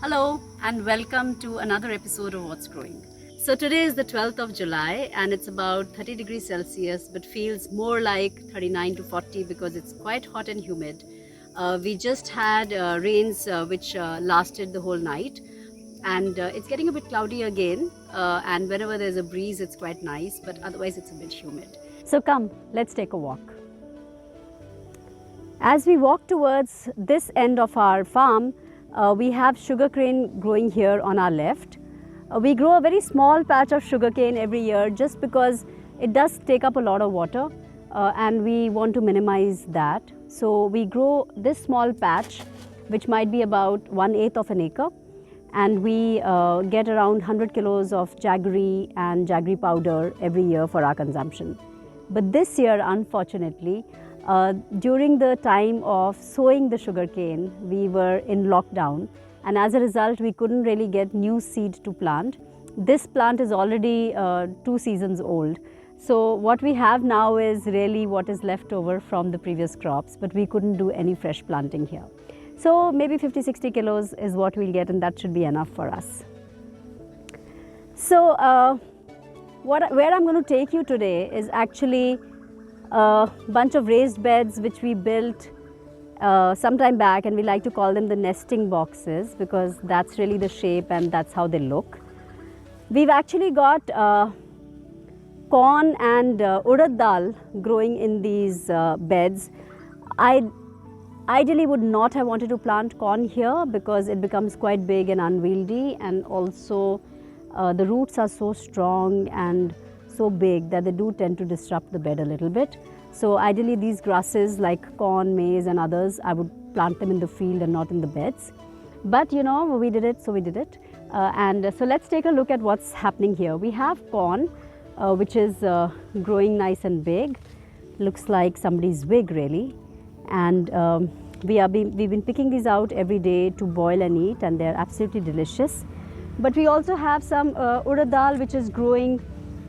Hello and welcome to another episode of What's Growing. So today is the 12th of July and it's about 30 degrees Celsius but feels more like 39 to 40 because it's quite hot and humid. We just had rains which lasted the whole night, and it's getting a bit cloudy again, and whenever there's a breeze it's quite nice, but otherwise it's a bit humid. So come, let's take a walk. As we walk towards this end of our farm, we have sugarcane growing here on our left. We grow a very small patch of sugarcane every year just because it does take up a lot of water, and we want to minimize that. So we grow this small patch, which might be about 1/8 of an acre, and we get around 100 kilos of jaggery and jaggery powder every year for our consumption. But this year, unfortunately, during the time of sowing the sugarcane, we were in lockdown, and as a result we couldn't really get new seed to plant. This plant is already 2 seasons old, so what we have now is really what is left over from the previous crops, but we couldn't do any fresh planting here. So maybe 50-60 kilos is what we'll get, and that should be enough for us. So where I'm going to take you today is actually a bunch of raised beds which we built some time back, and we like to call them the nesting boxes because that's really the shape and that's how they look. We've actually got corn and Urad Dal growing in these beds. I ideally would not have wanted to plant corn here because it becomes quite big and unwieldy, and also the roots are so strong and so big that they do tend to disrupt the bed a little bit. So ideally these grasses like corn, maize and others, I would plant them in the field and not in the beds. But you know, we did it, so we did it. So let's take a look at what's happening here. We have corn which is growing nice and big. Looks like somebody's wig really. And we've been picking these out every day to boil and eat, and they're absolutely delicious. But we also have some Urad Dal which is growing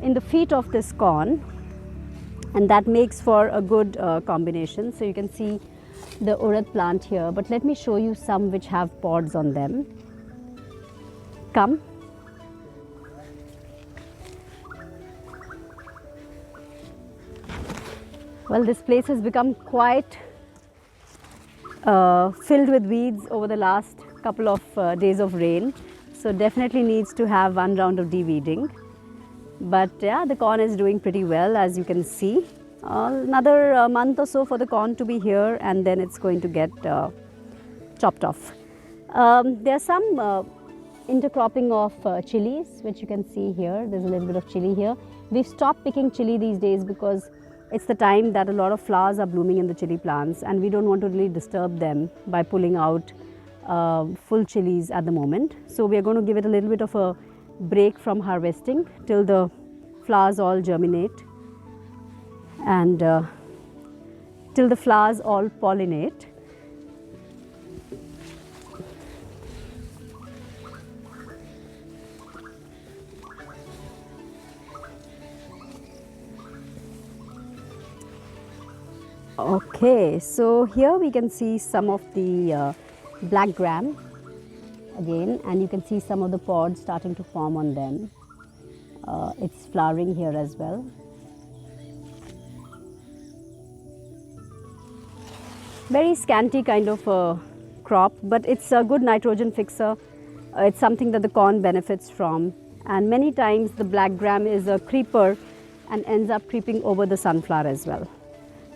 in the feet of this corn, and that makes for a good combination. So you can see the urad plant here, but let me show you some which have pods on them. Come. Well, this place has become quite filled with weeds over the last couple of days of rain, so definitely needs to have one round of de-weeding. But yeah, the corn is doing pretty well, as you can see. Another month or so for the corn to be here, and then it's going to get chopped off. There's some intercropping of chilies, which you can see here. There's a little bit of chili here. We've stopped picking chili these days because it's the time that a lot of flowers are blooming in the chili plants, and we don't want to really disturb them by pulling out full chilies at the moment. So we are going to give it a little bit of a break from harvesting till the flowers all germinate and till the flowers all pollinate. Okay, so here we can see some of the black gram again, and you can see some of the pods starting to form on them. It's flowering here as well. Very scanty kind of a crop, but it's a good nitrogen fixer. It's something that the corn benefits from, and many times the black gram is a creeper and ends up creeping over the sunflower as well.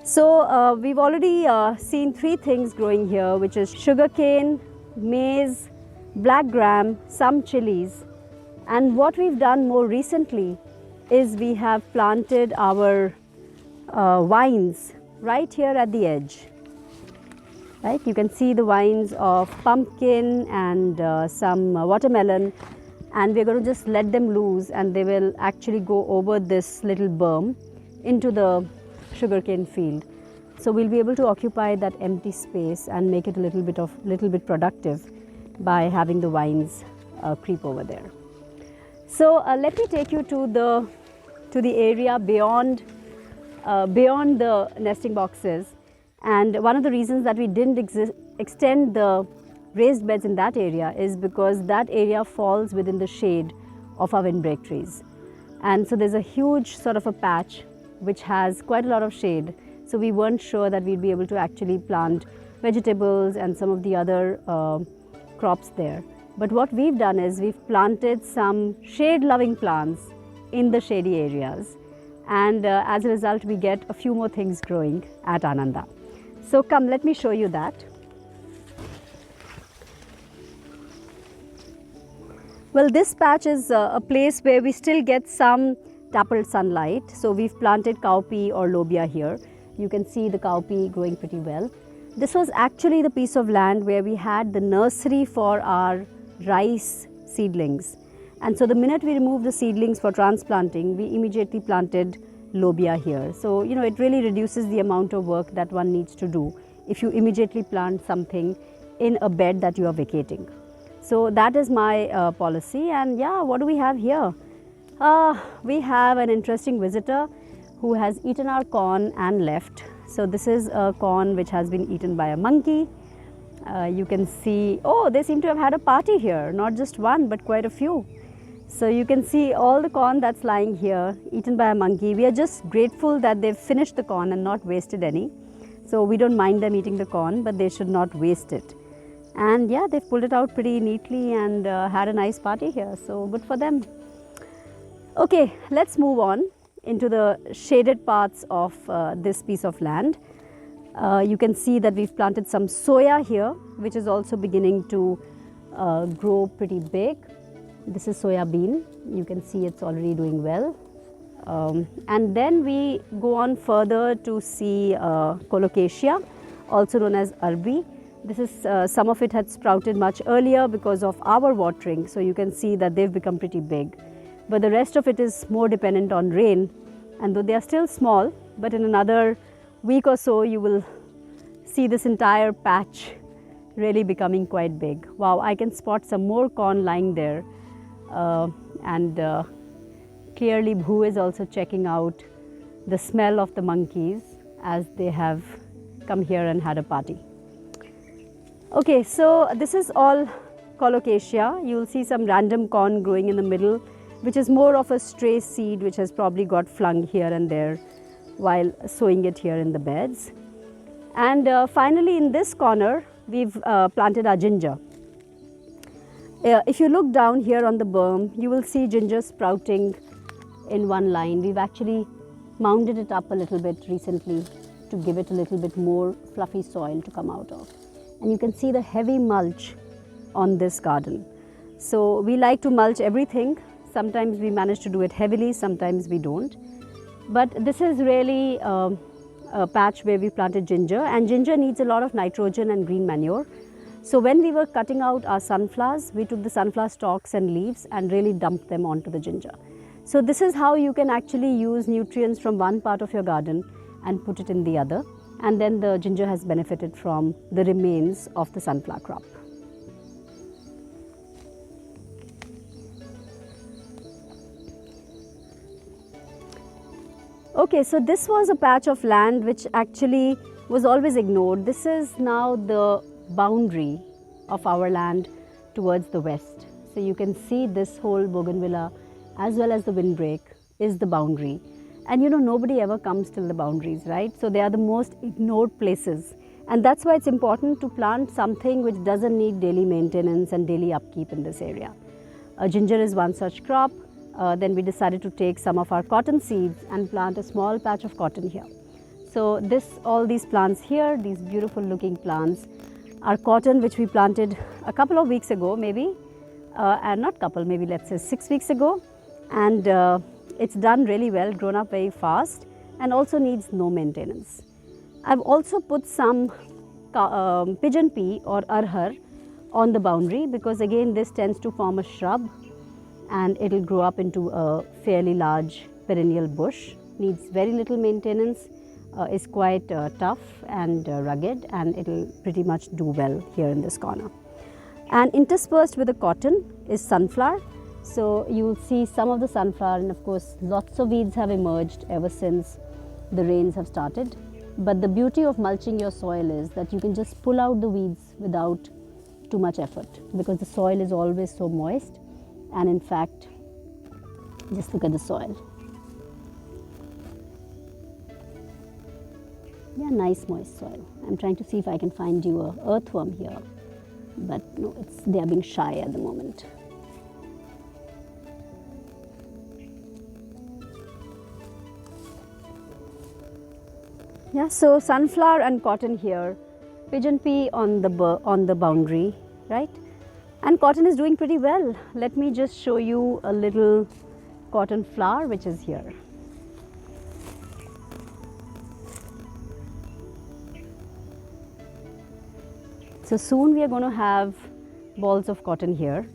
So we've already seen 3 things growing here, which is sugarcane, maize, black gram, some chilies, and what we've done more recently is we have planted our vines right here at the edge. Right, you can see the vines of pumpkin and some watermelon, and we're going to just let them loose, and they will actually go over this little berm into the sugarcane field. So we'll be able to occupy that empty space and make it a little bit productive by having the vines creep over there. So let me take you to the area beyond the nesting boxes. And one of the reasons that we didn't extend the raised beds in that area is because that area falls within the shade of our windbreak trees. And so there's a huge sort of a patch which has quite a lot of shade. So we weren't sure that we'd be able to actually plant vegetables and some of the other crops there. But what we've done is we've planted some shade-loving plants in the shady areas. And as a result, we get a few more things growing at Aanandaa. So come, let me show you that. Well, this patch is a place where we still get some dappled sunlight. So we've planted cowpea or lobia here. You can see the cowpea growing pretty well. This was actually the piece of land where we had the nursery for our rice seedlings. And so the minute we removed the seedlings for transplanting, we immediately planted lobia here. So, you know, it really reduces the amount of work that one needs to do if you immediately plant something in a bed that you are vacating. So that is my policy. And yeah, what do we have here? We have an interesting visitor who has eaten our corn and left. So this is a corn which has been eaten by a monkey. You can see, oh, they seem to have had a party here, not just one, but quite a few. So you can see all the corn that's lying here, eaten by a monkey. We are just grateful that they've finished the corn and not wasted any. So we don't mind them eating the corn, but they should not waste it. And yeah, they've pulled it out pretty neatly and had a nice party here. So good for them. Okay, let's move on into the shaded parts of this piece of land. You can see that we've planted some soya here, which is also beginning to grow pretty big. This is soya bean. You can see it's already doing well. And then we go on further to see colocasia, also known as arbi. This is some of it had sprouted much earlier because of our watering. So you can see that they've become pretty big. But the rest of it is more dependent on rain. And though they are still small, but in another week or so, you will see this entire patch really becoming quite big. Wow, I can spot some more corn lying there. Clearly Bhu is also checking out the smell of the monkeys as they have come here and had a party. Okay, so this is all colocasia. You will see some random corn growing in the middle, which is more of a stray seed which has probably got flung here and there while sowing it here in the beds. And finally in this corner, we've planted our ginger. If you look down here on the berm, you will see ginger sprouting in one line. We've actually mounded it up a little bit recently to give it a little bit more fluffy soil to come out of. And you can see the heavy mulch on this garden. So we like to mulch everything. Sometimes we manage to do it heavily, sometimes we don't. But this is really a patch where we planted ginger, and ginger needs a lot of nitrogen and green manure. So when we were cutting out our sunflowers, we took the sunflower stalks and leaves and really dumped them onto the ginger. So this is how you can actually use nutrients from one part of your garden and put it in the other. And then the ginger has benefited from the remains of the sunflower crop. Okay, so this was a patch of land which actually was always ignored. This is now the boundary of our land towards the west. So you can see this whole bougainvillea as well as the windbreak is the boundary. And you know, nobody ever comes till the boundaries, right? So they are the most ignored places. And that's why it's important to plant something which doesn't need daily maintenance and daily upkeep in this area. Ginger is one such crop. Then we decided to take some of our cotton seeds and plant a small patch of cotton here. So all these plants here, these beautiful looking plants, are cotton which we planted a couple of weeks ago maybe, and not couple, maybe let's say 6 weeks ago. And it's done really well, grown up very fast, and also needs no maintenance. I've also put some pigeon pea or arhar on the boundary because again this tends to form a shrub and it will grow up into a fairly large perennial bush. Needs very little maintenance, is quite tough and rugged, and it will pretty much do well here in this corner. And interspersed with the cotton is sunflower. So you will see some of the sunflower, and of course lots of weeds have emerged ever since the rains have started. But the beauty of mulching your soil is that you can just pull out the weeds without have too much effort because the soil is always so moist. And in fact, just look at the soil. Yeah, nice moist soil. I'm trying to see if I can find you a earthworm here, but no, they are being shy at the moment. Yeah, so sunflower and cotton here, pigeon pea on the boundary, right? And cotton is doing pretty well. Let me just show you a little cotton flower which is here. So soon we are going to have balls of cotton here.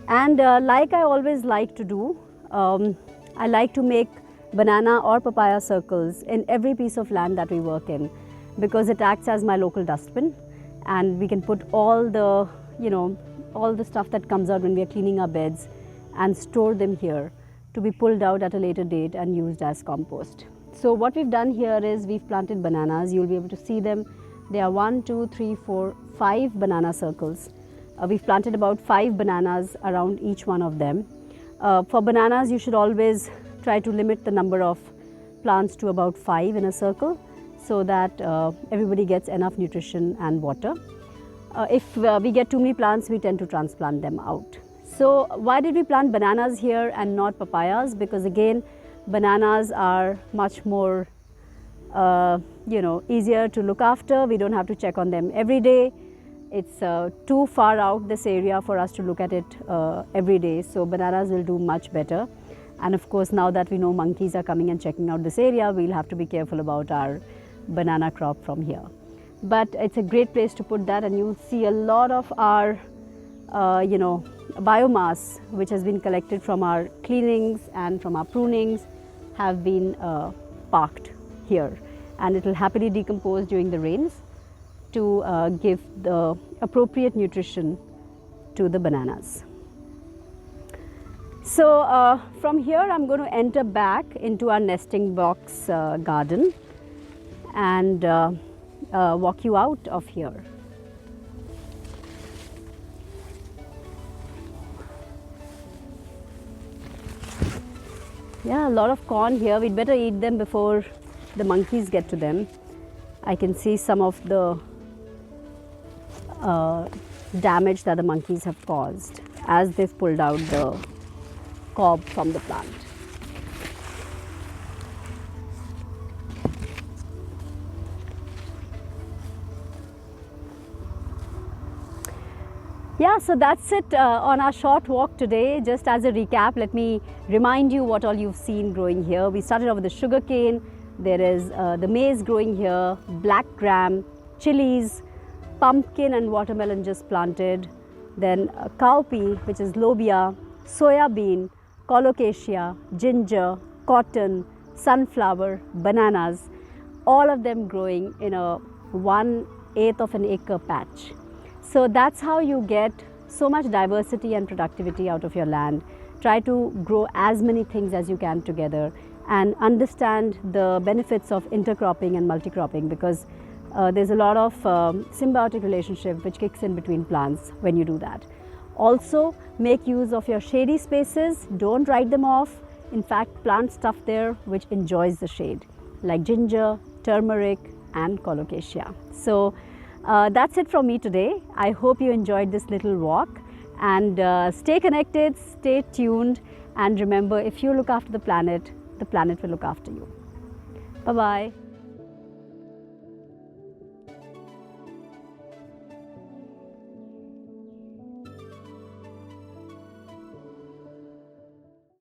And like I always like to do, I like to make banana or papaya circles in every piece of land that we work in, because it acts as my local dustbin, and we can put all the, all the stuff that comes out when we are cleaning our beds and store them here to be pulled out at a later date and used as compost. So what we've done here is we've planted bananas. You'll be able to see them. There are 1, 2, 3, 4, 5 banana circles. We've planted about 5 bananas around each one of them. For bananas, you should always try to limit the number of plants to about 5 in a circle, so that everybody gets enough nutrition and water. If we get too many plants, we tend to transplant them out. So why did we plant bananas here and not papayas? Because again, bananas are much more easier to look after. We don't have to check on them every day. It's too far out this area for us to look at it every day. So bananas will do much better. And of course, now that we know monkeys are coming and checking out this area, we'll have to be careful about our banana crop from here. But it's a great place to put that, and you'll see a lot of our biomass which has been collected from our cleanings and from our prunings have been parked here, and it will happily decompose during the rains to give the appropriate nutrition to the bananas. So from here I'm going to enter back into our nesting box garden and walk you out of here. Yeah, a lot of corn here. We'd better eat them before the monkeys get to them. I can see some of the damage that the monkeys have caused as they've pulled out the cob from the plant. Yeah, so that's it on our short walk today. Just as a recap, let me remind you what all you've seen growing here. We started off with the sugar cane. There is the maize growing here, black gram, chilies, pumpkin and watermelon just planted, then cowpea, which is lobia, soya bean, colocasia, ginger, cotton, sunflower, bananas, all of them growing in a 1/8 of an acre patch. So that's how you get so much diversity and productivity out of your land. Try to grow as many things as you can together and understand the benefits of intercropping and multicropping, because there's a lot of symbiotic relationship which kicks in between plants when you do that. Also, make use of your shady spaces. Don't write them off. In fact, plant stuff there which enjoys the shade, like ginger, turmeric and colocasia. So that's it from me today. I hope you enjoyed this little walk, and stay connected, stay tuned, and remember, if you look after the planet will look after you. Bye-bye.